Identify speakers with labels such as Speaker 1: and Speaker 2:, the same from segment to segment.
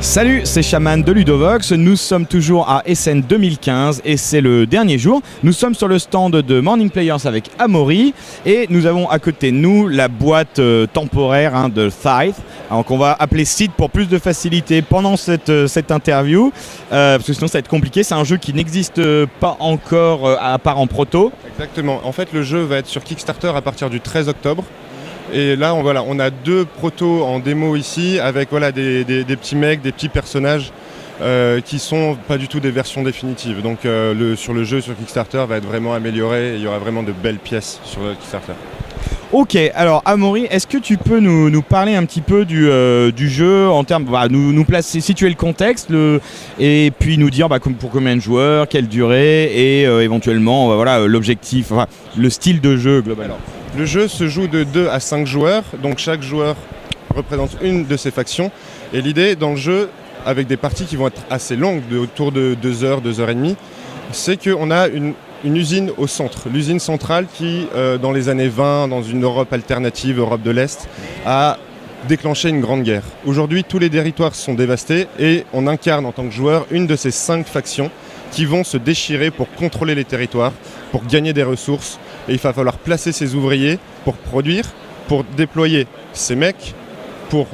Speaker 1: Salut, c'est Shaman de Ludovox. Nous sommes toujours à Essen 2015 et c'est le dernier jour. Nous sommes sur le stand de Morning Players avec Amaury et nous avons à côté de nous la boîte temporaire de Scythe, qu'on va appeler Scythe pour plus de facilité pendant cette interview, parce que sinon ça va être compliqué. C'est un jeu qui n'existe pas encore à part en proto.
Speaker 2: Exactement. En fait, le jeu va être sur Kickstarter à partir du 13 octobre. Et là, on a 2 protos en démo ici avec des petits mecs, des petits personnages qui sont pas du tout des versions définitives. Donc sur le jeu sur Kickstarter va être vraiment amélioré et il y aura vraiment de belles pièces sur le Kickstarter.
Speaker 1: Ok, alors Amaury, est-ce que tu peux nous parler un petit peu du jeu en termes, nous placer, situer le contexte et puis nous dire pour combien de joueurs, quelle durée et éventuellement l'objectif, le style de jeu globalement.
Speaker 2: Le jeu se joue de 2 à 5 joueurs, donc chaque joueur représente une de ses factions. Et l'idée dans le jeu, avec des parties qui vont être assez longues, autour de 2 heures, 2 heures et demie, c'est qu'on a une usine au centre. L'usine centrale qui, dans les années 20, dans une Europe alternative, Europe de l'Est, a déclenché une grande guerre. Aujourd'hui, tous les territoires sont dévastés et on incarne en tant que joueur une de ces 5 factions qui vont se déchirer pour contrôler les territoires, pour gagner des ressources. Et il va falloir placer ses ouvriers pour produire, pour déployer ses mecs, pour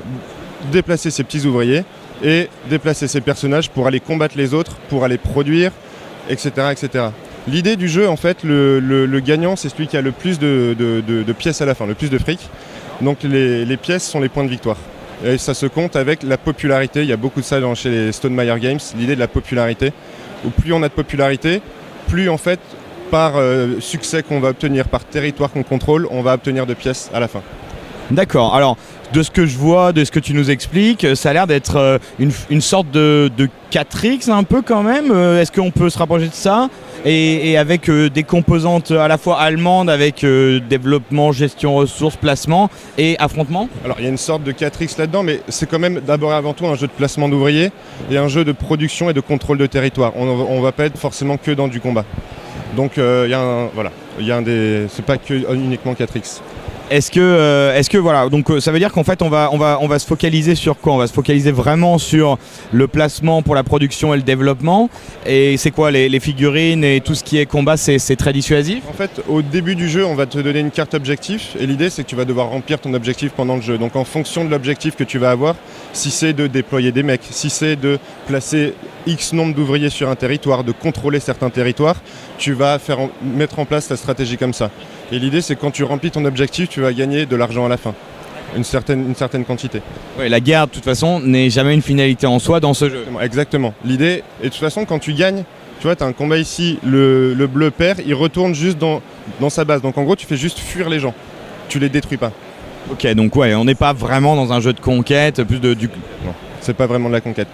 Speaker 2: déplacer ses petits ouvriers et déplacer ses personnages pour aller combattre les autres, pour aller produire, etc. etc. L'idée du jeu, en fait, le gagnant, c'est celui qui a le plus de pièces à la fin, le plus de fric. Donc les pièces sont les points de victoire. Et ça se compte avec la popularité. Il y a beaucoup de ça chez les Stonemaier Games, l'idée de la popularité. Où plus on a de popularité, plus en fait, par succès qu'on va obtenir, par territoire qu'on contrôle, on va obtenir de pièces à la fin.
Speaker 1: D'accord, alors de ce que je vois, de ce que tu nous expliques, ça a l'air d'être une sorte de 4X un peu quand même. Est-ce qu'on peut se rapprocher de ça et avec des composantes à la fois allemandes avec développement, gestion, ressources, placement et affrontement? Alors
Speaker 2: il y a une sorte de 4X là-dedans, mais c'est quand même d'abord et avant tout un jeu de placement d'ouvriers et un jeu de production et de contrôle de territoire. On ne va pas être forcément que dans du combat. Donc c'est pas que uniquement 4X.
Speaker 1: Est-ce que donc ça veut dire qu'en fait on va se focaliser sur quoi? On va se focaliser vraiment sur le placement pour la production et le développement. Et c'est quoi les figurines et tout ce qui est combat, c'est très dissuasif?
Speaker 2: En fait, au début du jeu, on va te donner une carte objectif et l'idée c'est que tu vas devoir remplir ton objectif pendant le jeu. Donc en fonction de l'objectif que tu vas avoir, si c'est de déployer des mecs, si c'est de placer X nombre d'ouvriers sur un territoire, de contrôler certains territoires, tu vas mettre en place ta stratégie comme ça. Et l'idée c'est que quand tu remplis ton objectif, tu vas gagner de l'argent à la fin, une certaine quantité.
Speaker 1: Oui, la guerre de toute façon n'est jamais une finalité en soi dans ce jeu.
Speaker 2: Exactement. L'idée, et de toute façon quand tu gagnes, tu vois, tu as un combat ici, le bleu perd, il retourne juste dans sa base. Donc en gros tu fais juste fuir les gens, tu les détruis pas.
Speaker 1: Ok, donc on n'est pas vraiment dans un jeu de conquête, plus Non,
Speaker 2: c'est pas vraiment de la conquête.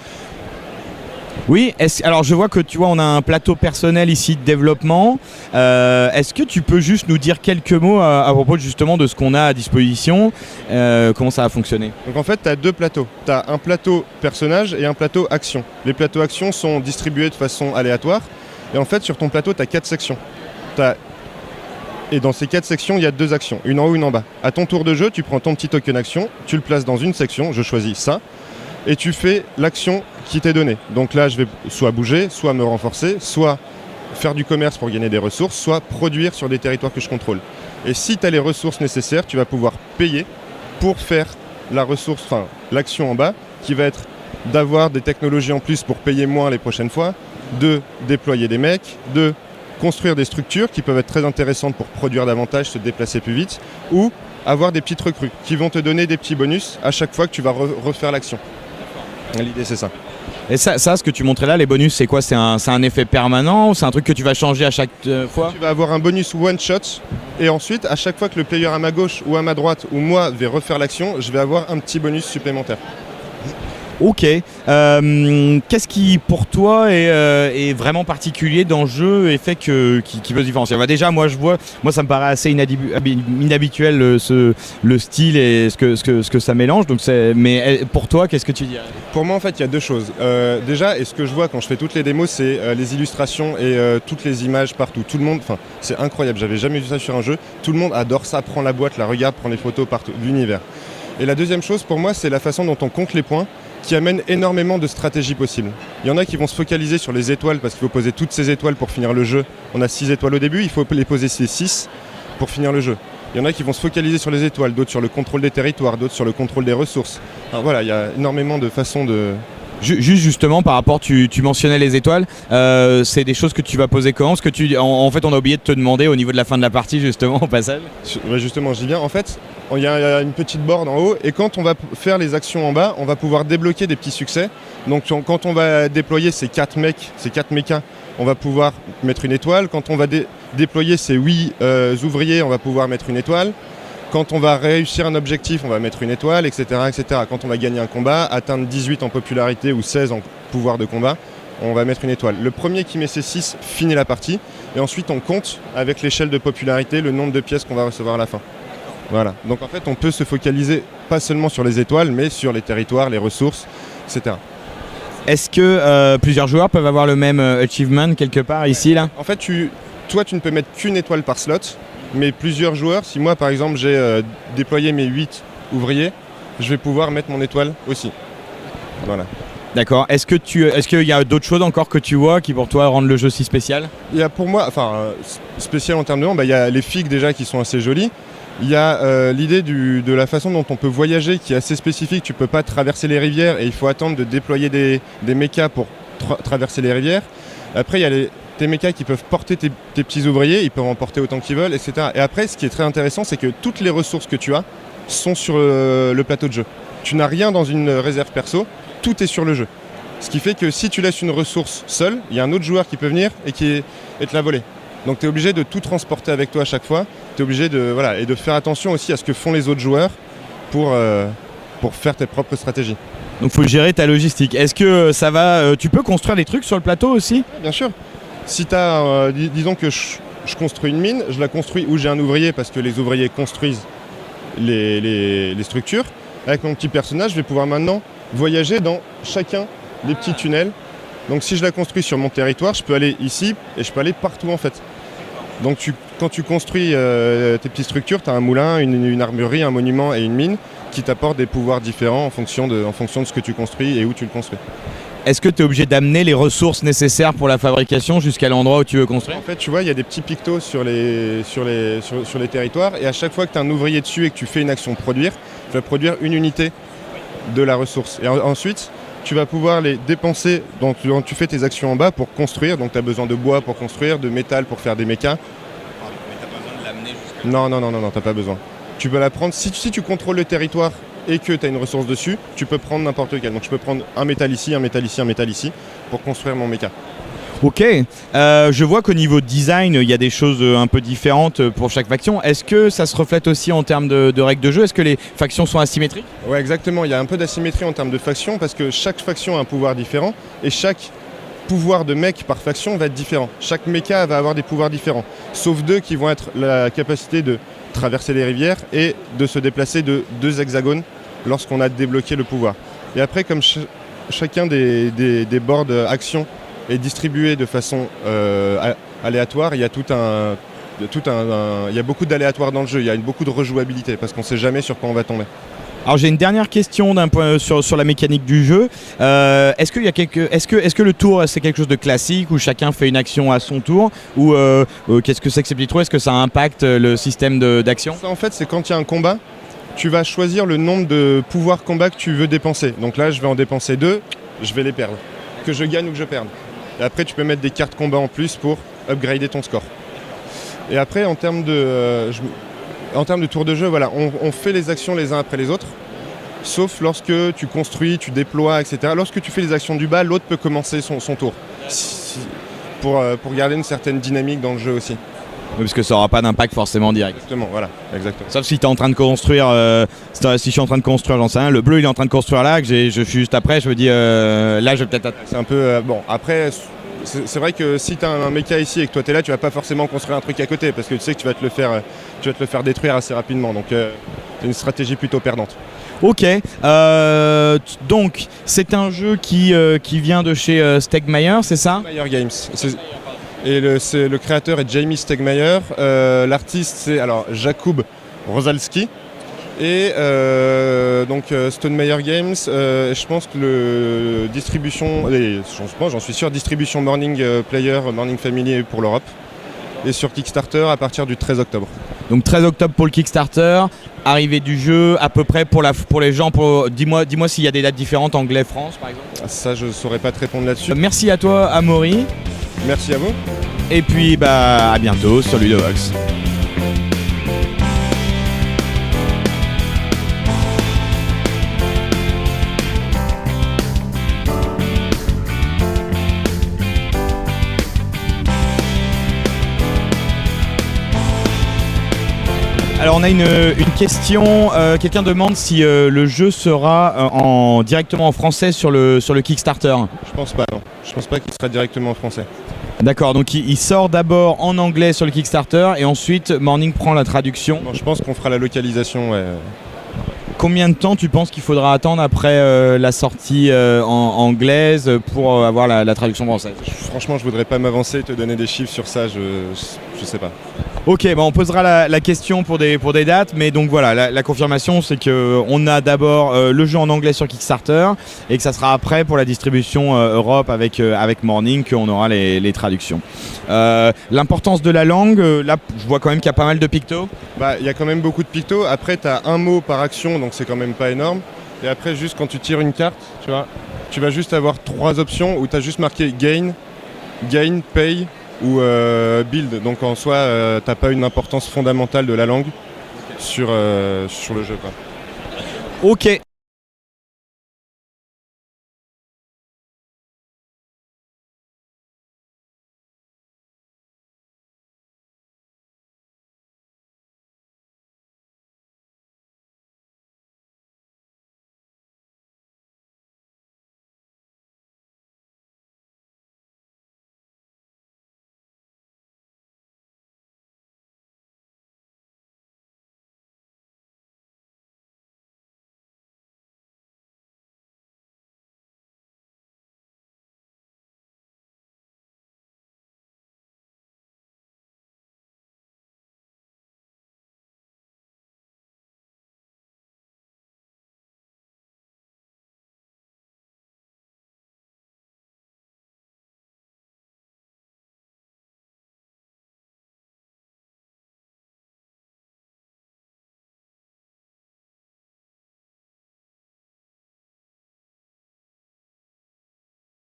Speaker 1: Oui, alors je vois que on a un plateau personnel ici de développement. Est-ce que tu peux juste nous dire quelques mots à propos justement de ce qu'on a à disposition, comment ça va fonctionner?
Speaker 2: Donc en fait, tu as 2 plateaux. Tu as un plateau personnage et un plateau action. Les plateaux action sont distribués de façon aléatoire. Et en fait, sur ton plateau, tu as 4 sections. Et dans ces 4 sections, il y a 2 actions, une en haut, une en bas. À ton tour de jeu, tu prends ton petit token action, tu le places dans une section, je choisis ça, et tu fais l'action qui t'est donnée. Donc là, je vais soit bouger, soit me renforcer, soit faire du commerce pour gagner des ressources, soit produire sur des territoires que je contrôle. Et si tu as les ressources nécessaires, tu vas pouvoir payer pour faire l'action en bas, qui va être d'avoir des technologies en plus pour payer moins les prochaines fois, de déployer des mecs, de construire des structures qui peuvent être très intéressantes pour produire davantage, se déplacer plus vite, ou avoir des petites recrues qui vont te donner des petits bonus à chaque fois que tu vas refaire l'action. L'idée c'est ça.
Speaker 1: Et ça, ce que tu montrais là, les bonus, c'est quoi? C'est un effet permanent ou c'est un truc que tu vas changer à chaque fois?
Speaker 2: Tu vas avoir un bonus one shot et ensuite à chaque fois que le player à ma gauche ou à ma droite ou moi vais refaire l'action, je vais avoir un petit bonus supplémentaire.
Speaker 1: Ok. Qu'est-ce qui, pour toi, est vraiment particulier dans le jeu et fait qui peut se différencier? Déjà, moi, ça me paraît assez inhabituel le style et ce que ça mélange. Mais pour toi, qu'est-ce que tu dirais?
Speaker 2: Pour moi, en fait, il y a 2 choses. Déjà, et ce que je vois quand je fais toutes les démos, c'est les illustrations et toutes les images partout. Tout le monde, c'est incroyable. J'avais jamais vu ça sur un jeu. Tout le monde adore ça, prend la boîte, la regarde, prend les photos partout, l'univers. Et la deuxième chose, pour moi, c'est la façon dont on compte les points qui amène énormément de stratégies possibles. Il y en a qui vont se focaliser sur les étoiles parce qu'il faut poser toutes ces étoiles pour finir le jeu. On a 6 étoiles au début, il faut les poser ces 6 pour finir le jeu. Il y en a qui vont se focaliser sur les étoiles, d'autres sur le contrôle des territoires, d'autres sur le contrôle des ressources. Alors voilà, il y a énormément de façons de...
Speaker 1: Juste justement par rapport, tu mentionnais les étoiles, c'est des choses que tu vas poser comment? Parce que en fait on a oublié de te demander au niveau de la fin de la partie justement au passage.
Speaker 2: Ouais, justement, je dis bien, en fait, il y a une petite board en haut et quand on va faire les actions en bas, on va pouvoir débloquer des petits succès. Donc quand on va déployer ces 4 mechas, on va pouvoir mettre une étoile. Quand on va déployer ces 8 ouvriers, on va pouvoir mettre une étoile. Quand on va réussir un objectif, on va mettre une étoile, etc., etc. Quand on va gagner un combat, atteindre 18 en popularité ou 16 en pouvoir de combat, on va mettre une étoile. Le premier qui met ses 6 finit la partie. Et ensuite, on compte avec l'échelle de popularité le nombre de pièces qu'on va recevoir à la fin. Voilà. Donc en fait, on peut se focaliser pas seulement sur les étoiles, mais sur les territoires, les ressources, etc.
Speaker 1: Est-ce que plusieurs joueurs peuvent avoir le même achievement quelque part ici là?
Speaker 2: En fait, toi, tu ne peux mettre qu'une étoile par slot. Mais plusieurs joueurs, si moi par exemple j'ai déployé mes 8 ouvriers, je vais pouvoir mettre mon étoile aussi. Voilà.
Speaker 1: D'accord. Est-ce qu'il y a d'autres choses encore que tu vois qui pour toi rendent le jeu si spécial?
Speaker 2: Il y a pour moi, spécial en termes de nom, il y a les figues déjà qui sont assez jolies. Il y a l'idée de la façon dont on peut voyager qui est assez spécifique. Tu ne peux pas traverser les rivières et il faut attendre de déployer des mechas pour traverser les rivières. Après il y a tes mechas qui peuvent porter tes petits ouvriers, ils peuvent en porter autant qu'ils veulent, etc. Et après, ce qui est très intéressant, c'est que toutes les ressources que tu as sont sur le plateau de jeu. Tu n'as rien dans une réserve perso, tout est sur le jeu. Ce qui fait que si tu laisses une ressource seule, il y a un autre joueur qui peut venir et te la voler. Donc tu es obligé de tout transporter avec toi à chaque fois. Tu es obligé de faire attention aussi à ce que font les autres joueurs pour faire tes propres stratégies.
Speaker 1: Donc il faut gérer ta logistique. Est-ce que ça va tu peux construire des trucs sur le plateau aussi?
Speaker 2: Bien sûr. Si tu as, disons que je construis une mine, je la construis où j'ai un ouvrier parce que les ouvriers construisent les structures. Avec mon petit personnage, je vais pouvoir maintenant voyager dans chacun des petits tunnels. Donc si je la construis sur mon territoire, je peux aller ici et je peux aller partout en fait. Donc quand tu construis tes petites structures, tu as un moulin, une armurerie, un monument et une mine qui t'apportent des pouvoirs différents en fonction de ce que tu construis et où tu le construis.
Speaker 1: Est-ce que tu es obligé d'amener les ressources nécessaires pour la fabrication jusqu'à l'endroit où tu veux construire?
Speaker 2: En fait, tu vois, il y a des petits pictos sur les territoires et à chaque fois que tu as un ouvrier dessus et que tu fais une action produire, tu vas produire une unité de la ressource. Et ensuite, tu vas pouvoir les dépenser, donc tu fais tes actions en bas pour construire, donc tu as besoin de bois pour construire, de métal pour faire des mechas.
Speaker 1: Mais tu as besoin de l'amener jusqu'à...
Speaker 2: Non, tu n'as pas besoin. Tu peux la prendre, si tu contrôles le territoire et que tu as une ressource dessus, tu peux prendre n'importe lequel. Donc je peux prendre un métal ici, un métal ici, un métal ici pour construire mon méca.
Speaker 1: Ok, je vois qu'au niveau design, il y a des choses un peu différentes pour chaque faction. Est-ce que ça se reflète aussi en termes de règles de jeu? Est-ce que les factions sont asymétriques?
Speaker 2: Ouais, exactement. Il y a un peu d'asymétrie en termes de factions parce que chaque faction a un pouvoir différent et chaque pouvoir de mech par faction va être différent. Chaque mecha va avoir des pouvoirs différents, sauf deux qui vont être la capacité de traverser les rivières et de se déplacer de 2 hexagones lorsqu'on a débloqué le pouvoir. Et après, comme chacun des boards actions est distribué de façon aléatoire, il y a il y a beaucoup d'aléatoires dans le jeu, il y a beaucoup de rejouabilité parce qu'on ne sait jamais sur quoi on va tomber.
Speaker 1: Alors j'ai une dernière question sur la mécanique du jeu. Est-ce que le tour c'est quelque chose de classique où chacun fait une action à son tour ou qu'est-ce que c'est que ces petits trous? Est-ce que ça impacte le système d'action?
Speaker 2: Ça en fait c'est quand il y a un combat, tu vas choisir le nombre de pouvoirs combat que tu veux dépenser. Donc là je vais en dépenser 2, je vais les perdre. Que je gagne ou que je perde. Et après tu peux mettre des cartes combat en plus pour upgrader ton score. Et après en termes de tour de jeu, voilà, on fait les actions les uns après les autres, sauf lorsque tu construis, tu déploies, etc. Lorsque tu fais les actions du bas, l'autre peut commencer son tour, pour garder une certaine dynamique dans le jeu aussi.
Speaker 1: Parce que ça n'aura pas d'impact forcément direct.
Speaker 2: Exactement, voilà, exactement.
Speaker 1: Sauf si tu es en train de construire, si je suis en train de construire, j'en sais rien, le bleu il est en train de construire là, que je suis juste après, je me dis là je vais peut-être...
Speaker 2: C'est un peu, bon, après... C'est vrai que si tu as un mecha ici et que toi tu es là, tu vas pas forcément construire un truc à côté parce que tu sais que tu vas te le faire détruire assez rapidement. Donc c'est une stratégie plutôt perdante.
Speaker 1: Ok, donc c'est un jeu qui vient de chez Stegmaier, c'est ça?
Speaker 2: Stegmaier Games. Et le créateur est Jamie Stegmaier. L'artiste c'est alors Jakub Rosalski. Et donc Stone Meyer Games, je pense que j'en suis sûr, distribution Morning Player, Morning Family pour l'Europe. Et sur Kickstarter à partir du 13 octobre.
Speaker 1: Donc 13 octobre pour le Kickstarter, arrivée du jeu à peu près pour les gens. Dis-moi s'il y a des dates différentes, anglais-France par exemple.
Speaker 2: Ça, je ne saurais pas te répondre là-dessus.
Speaker 1: Merci à toi, Amaury.
Speaker 2: Merci à vous.
Speaker 1: Et puis à bientôt sur Ludovox. Alors on a une question, quelqu'un demande si le jeu sera directement en français sur le Kickstarter.
Speaker 2: Je pense pas, non. Je pense pas qu'il sera directement en français.
Speaker 1: D'accord, donc il sort d'abord en anglais sur le Kickstarter et ensuite Morning prend la traduction.
Speaker 2: Non, je pense qu'on fera la localisation. Ouais.
Speaker 1: Combien de temps tu penses qu'il faudra attendre après la sortie anglaise pour avoir la traduction française?
Speaker 2: Franchement, je voudrais pas m'avancer et te donner des chiffres sur ça, je sais pas.
Speaker 1: Ok, on posera la question pour des dates, mais donc voilà, la confirmation c'est qu'on a d'abord le jeu en anglais sur Kickstarter et que ça sera après pour la distribution Europe avec Morning qu'on aura les traductions. L'importance de la langue, là je vois quand même qu'il y a pas mal de pictos.
Speaker 2: Il y a quand même beaucoup de pictos, après tu as un mot par action donc c'est quand même pas énorme. Et après juste quand tu tires une carte, tu vois, tu vas juste avoir 3 options où tu as juste marqué gain, pay ou build, donc en soi t'as pas une importance fondamentale de la langue sur le jeu quoi.
Speaker 1: Ok.